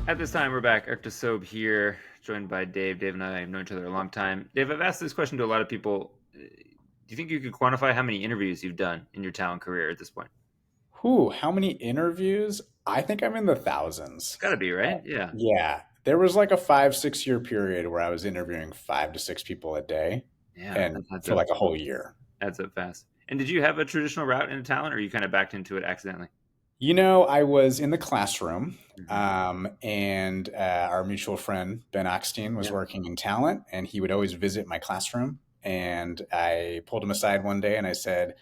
At this time, we're back. Eric DeSobe here, joined by Dave. Dave and I have known each other a long time. Dave, I've asked this question to a lot of people. Do you think you could quantify how many interviews you've done in your talent career at this point? Whew, how many interviews? I think I'm in the It's thousands. got to be, right? Yeah. Yeah, there was like a 5, 6 year period where I was interviewing 5 to 6 people a day, Yeah, that and adds for up. like a whole year. Adds up fast. And did you have a traditional route into talent, or you kind of backed into it accidentally? I was in the classroom, Hmm. and our mutual friend Ben Oxtein was Yeah. working in talent, and he would always visit my classroom. And I pulled him aside one day and I said,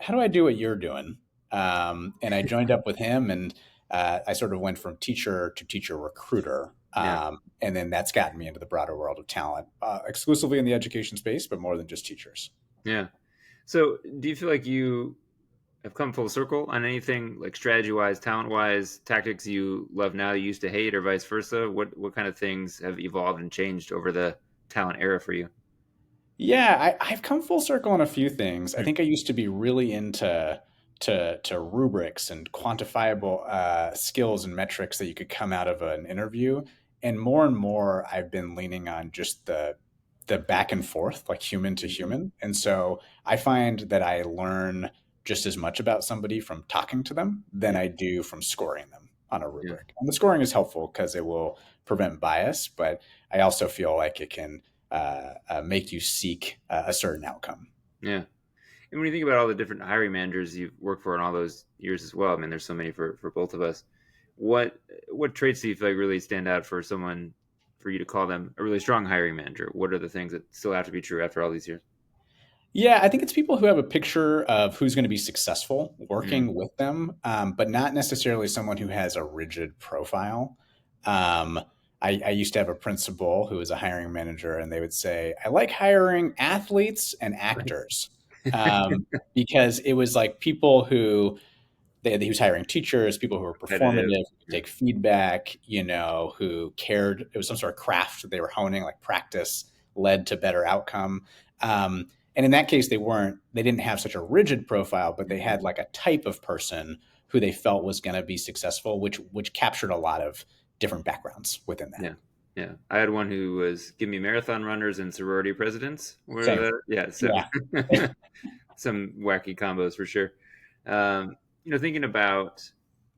how do I do what you're doing? And I joined up with him, and I sort of went from teacher to teacher recruiter. Yeah. And then that's gotten me into the broader world of talent, exclusively in the education space, but more than just teachers. Yeah. So, do you feel like you have come full circle on anything like strategy wise, talent wise, tactics you love now you used to hate, or vice versa? What kind of things have evolved and changed over the talent era for you? Yeah, I've come full circle on a few things. I Hmm. think I used to be really into to rubrics and quantifiable skills and metrics that you could come out of an interview, and more I've been leaning on just the back and forth, like human to Hmm. human. And so I find that I learn just as much about somebody from talking to them than Yeah, I do from scoring them on a yeah, rubric. And the scoring is helpful because it will prevent bias, but I also feel like it can make you seek a certain outcome. yeah. And when you think about all the different hiring managers you've worked for in all those years as well, I mean, there's so many for both of us. What what traits do you feel like really stand out for someone for you to call them a really strong hiring manager? What are the things that still have to be true after all these years? Yeah, I think it's people who have a picture of who's going to be successful Mm, working with them, but not necessarily someone who has a rigid profile. Um, I used to have a principal who was a hiring manager, and they would say, I like hiring athletes and right. actors, because it was like people who he was hiring teachers, people who were performative, Competitive. who could Yeah. take feedback, who cared. It was some sort of craft that they were honing, like practice led to better outcome. And in that case, they didn't have such a rigid profile, but they Mhm. had like a type of person who they felt was going to be successful, which captured a lot of different backgrounds within that. Yeah. Yeah. I had one who was give me marathon runners and sorority presidents. Were Same. the yeah, so Yeah. some wacky combos for sure. Thinking about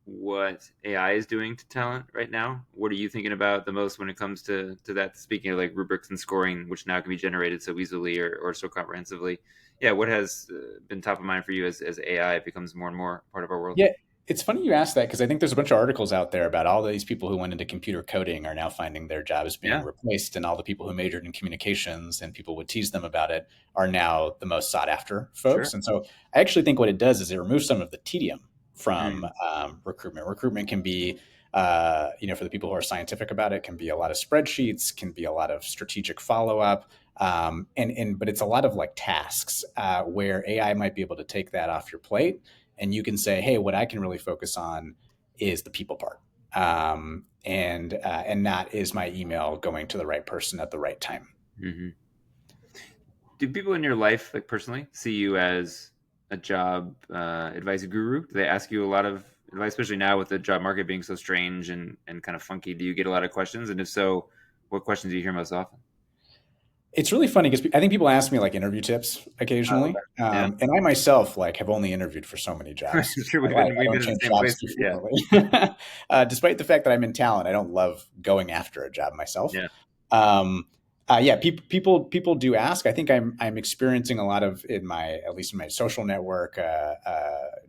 what AI is doing to talent right now, what are you thinking about the most when it comes to that? Speaking of like rubrics and scoring, which now can be generated so easily or so comprehensively. Yeah, what has been top of mind for you as AI becomes more and more part of our world? Yeah, it's funny you asked that because I think there's a bunch of articles out there about all these people who went into computer coding are now finding their jobs being Yeah, replaced, and all the people who majored in communications and people would tease them about it are now the most sought after sure. folks. And so I actually think what it does is it removes some of the tedium from Mm, recruitment. Recruitment can be, for the people who are scientific about it, can be a lot of spreadsheets, can be a lot of strategic follow up. But it's a lot of like tasks where AI might be able to take that off your plate, and you can say, hey, what I can really focus on is the people part, and not is my email going to the right person at the right time. hmm Do people in your life, like personally, see you as a job advice guru? Do they ask you a lot of advice, especially now with the job market being so strange and kind of funky? Do you get a lot of questions? And if so, what questions do you hear most often? It's really funny because I think people ask me like interview tips Oh, occasionally, okay. Yeah, and I myself like have only interviewed for so many I'm jobs sure in my life. I we've don't been in the change same jobs place. too Yeah, frequently, despite the fact that I'm in talent. I don't love going after a job myself. yeah, Um, yeah, people do ask. I think I'm experiencing a lot of in my at least in my social network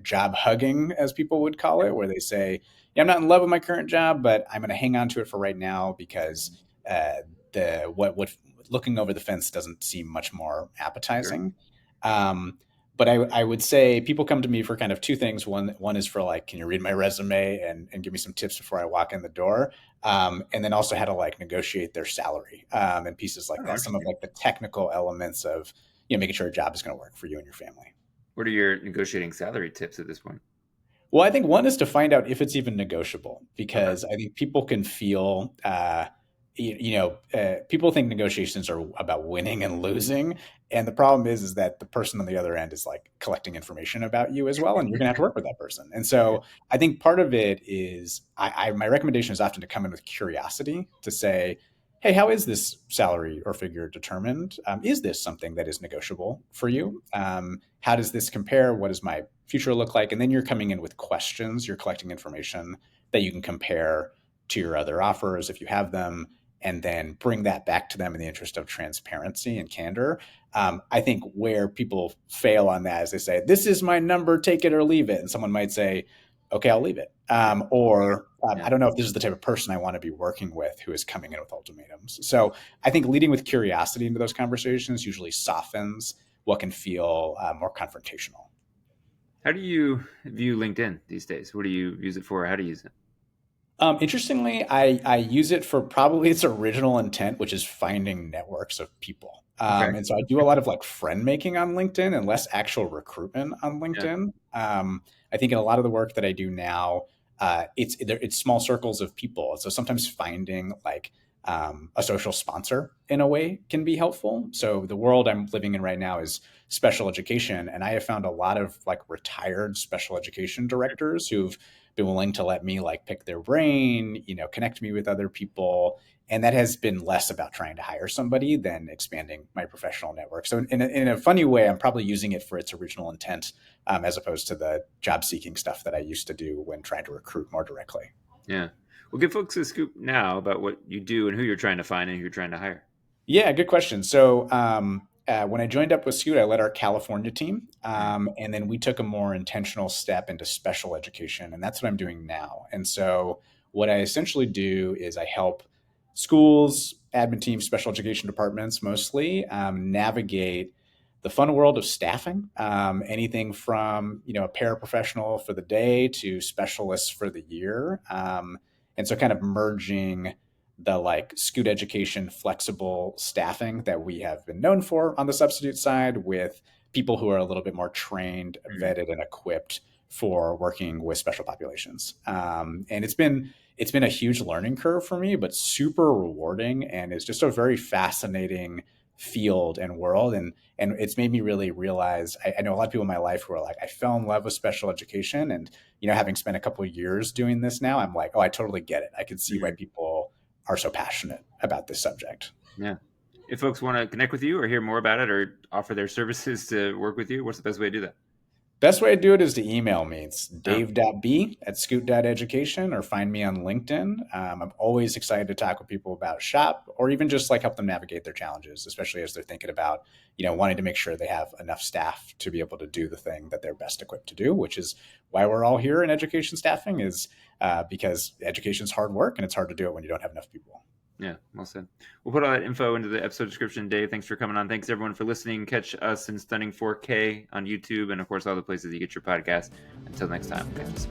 job hugging, as people would call it, where they say, "Yeah, I'm not in love with my current job, but I'm going to hang on to it for right now because uh, the what looking over the fence doesn't seem much more sure. appetizing." Um, but I would say people come to me for kind of two things. One is for like, can you read my resume and give me some tips before I walk in the door? And then also how to like negotiate their salary, and pieces like Oh, that. Some of interesting. like the technical elements of making sure a job is going to work for you and your family. What are your negotiating salary tips at this point? Well, I think one is to find out if it's even negotiable, Okay. because I think people can feel people think negotiations are about winning and losing, and the problem is that the person on the other end is like collecting information about you as well, and you're gonna have to work with that person. And Yeah. so I think part of it is my recommendation is often to come in with curiosity to say, hey, how is this salary or figure determined? Is this something that is negotiable for you? How does this compare? What does my future look like? And then you're coming in with questions. You're collecting information that you can compare to your other offers if you have them, and then bring that back to them in the interest of transparency and candor. I think where people fail on that is they say, "This is my number, take it or leave it," and someone might say, "Okay, I'll leave it," Yeah. I don't know if this is the type of person I want to be working with who is coming in with ultimatums. So I think leading with curiosity into those conversations usually softens what can feel more confrontational. How do you view LinkedIn these days? What do you use it for? How do you use it? Interestingly, I use it for probably its original intent, which is finding networks of people. Okay. And so I do a lot of like friend making on LinkedIn and less actual recruitment on Yeah. LinkedIn. I think in a lot of the work that I do now, it's small circles of people. So sometimes finding like a social sponsor in a way can be helpful. So the world I'm living in right now is special education, and I have found a lot of like retired special education directors who've been willing to let me like pick their brain, connect me with other people. And that has been less about trying to hire somebody than expanding my professional network. So in a funny way, I'm probably using it for its original intent, as opposed to the job seeking stuff that I used to do when trying to recruit more directly. Yeah. Well, give folks a scoop now about what you do and who you're trying to find and who you're trying to hire. Yeah, good question. So when I joined up with Scoot, I led our California team, Mm. and then we took a more intentional step into special education, and that's what I'm doing now. And so what I essentially do is I help schools, admin teams, special education departments mostly navigate the fun world of staffing, anything from a paraprofessional for the day to specialists for the year, and so kind of merging the like Scoot Education flexible staffing that we have been known for on the substitute side with people who are a little bit more trained, Mm. vetted, and equipped for working with special populations. And it's been a huge learning curve for me, but super rewarding, and it's just a very fascinating field and world. And it's made me really realize I know a lot of people in my life who are like, I fell in love with special education, and having spent a couple of years doing this now, I'm like, oh, I totally get it. I can see why Mm. people are so passionate about this subject. Yeah. If folks want to connect with you or hear more about it or offer their services to work with you, what's the best way to do that? Best way to do it is to email me. It's Oh, dave.b@scoot.education or find me on LinkedIn. I'm always excited to talk with people about shop or even just like help them navigate their challenges, especially as they're thinking about, wanting to make sure they have enough staff to be able to do the thing that they're best equipped to do, which is why we're all here in education staffing is because education is hard work and it's hard to do it when you don't have enough people. yeah. Well said. We'll put all that info into the episode description. Dave, thanks for coming on. Thanks everyone for listening. Catch us in Stunning 4K on YouTube and, of course, all the places you get your podcast. Until next time, guys.